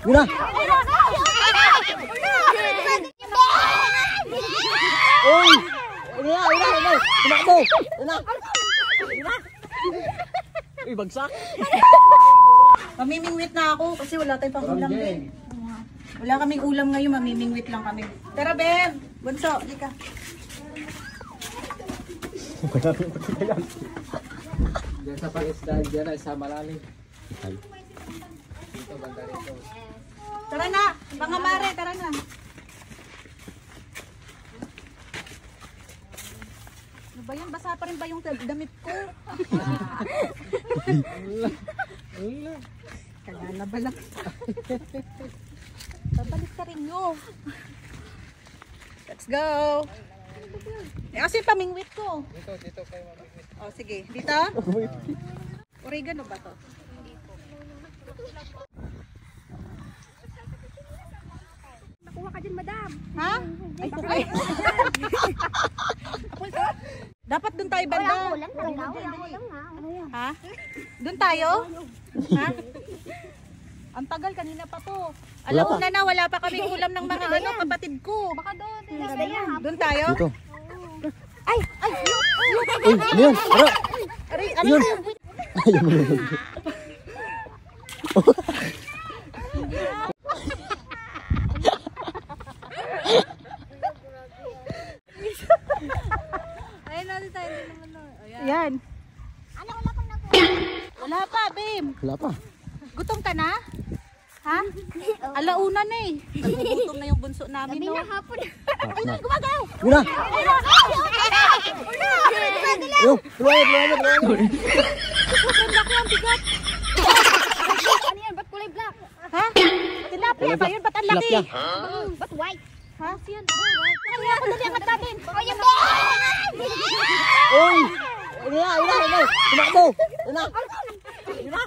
Yun na. Uy! Yun na. Tumakbo. Yun na. Uy, bagsak. Mamimingwit na ako kasi wala tayong pang-ulam din. Wala kaming ulam ngayon, mamimingwit lang kami. Tara, Bem! Bunso, halika. Diyan sa pang-isda, diyan ay sa malalim. Dito, banda rito. Tara na, mga mare, tara na. Ano ba yan? Basa pa rin ba yung damit ko? Kagana ba lang? Babalik ka rin nyo. Let's go. Kasi pamingwit ko. Dito kayo mamimit. O sige, dito. Oregano ba to? Nakuha ka dyan, madam. Ha? Ay. Dapat dun tayo banda. Ulam talaga. Ulam nga. Ha? Dun tayo? Ha? Ang tagal, kanina pa to. Alauna na, wala pa kaming ulam ng mga kapatid ko. Baka doon. Doon tayo? Dito. Ay! Uy, ano yun? Tara. Yun. Ayaw mo naman. Ayun natin tayo. Hindi naman na. Yan. Ano, wala pang nakuha. Wala pa, Bim. Wala pa. Gutom ka na? Ha? Alauna na eh. Nagugutom na yung bunso namin. Gabi No? na hapon. Ay, gumagalaw. Yun na. Yun. Lumayan. Sobrang laki ang bigat. Ano yan? Ba't kulay black? Ha? Tilapia ba yun? Ba't ang laki? Tilapia. Ba't white? Ha? Siyan. Kaya ako dali angat natin. Oh, yung Uy! Yun na. Tumakbo. Yun na.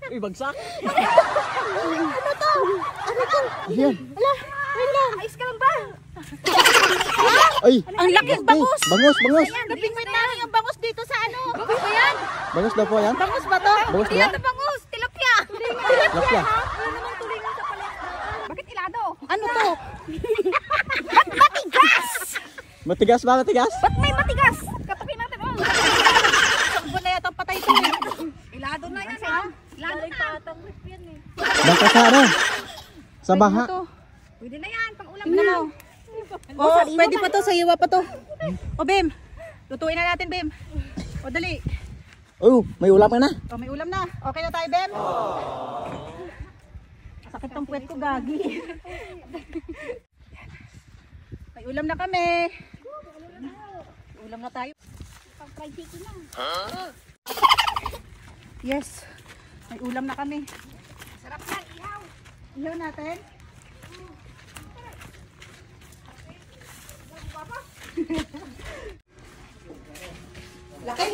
Uy, bagsak. Ano to? Ayan. Ala, wait lang. ayos ka lang ba? Ay. Ang laking bangus. Bangus. Napingwit namin yung bangus dito sa ano. Ayan. Bangus daw po yan. Bangus ba to? Bangus ba yan? Bangus, tilapia. Tilapia. Ano namang tulingan sa palit? Bakit ilado? Ano to? Matigas! Matigas? Ba't may matigas? Katakin natin. Oh. Sakbo na yata patay to eh. Ilado na yan, ha? Ilado na. Baka sa ano? Sa baha. Ano to? Pwede na yan, pang ulam Tingnan na. mo. Oh, pwede pa to, sayiwa pa to. O Bim, lutuin na natin Bim. O dali. Oh, may ulam ka na. O may ulam na. Okay na tayo Bim? Sakit tong puwet ko, gagi. May ulam na kami. May ulam na tayo. Pang fried chicken na. Yes. May ulam na kami. Sarap yan, ihaw. Ihaw natin. Laki.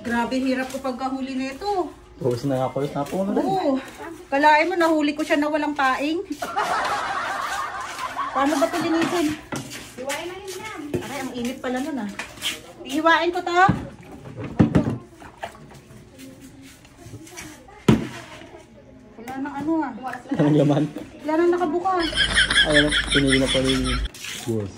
Grabe, hirap ko pagkahuli nito. Pawis na ako na rin. Oo. Kalain mo, nahuli ko siya na walang paing. Paano ba ito linisin? Hiwain na yun yan. Aray, ang init pala nun ah. Ihiwain ko to. Wala nang ano ah. Anong laman? Wala nang nakabuka. Ayun, pinili na pala yung boss.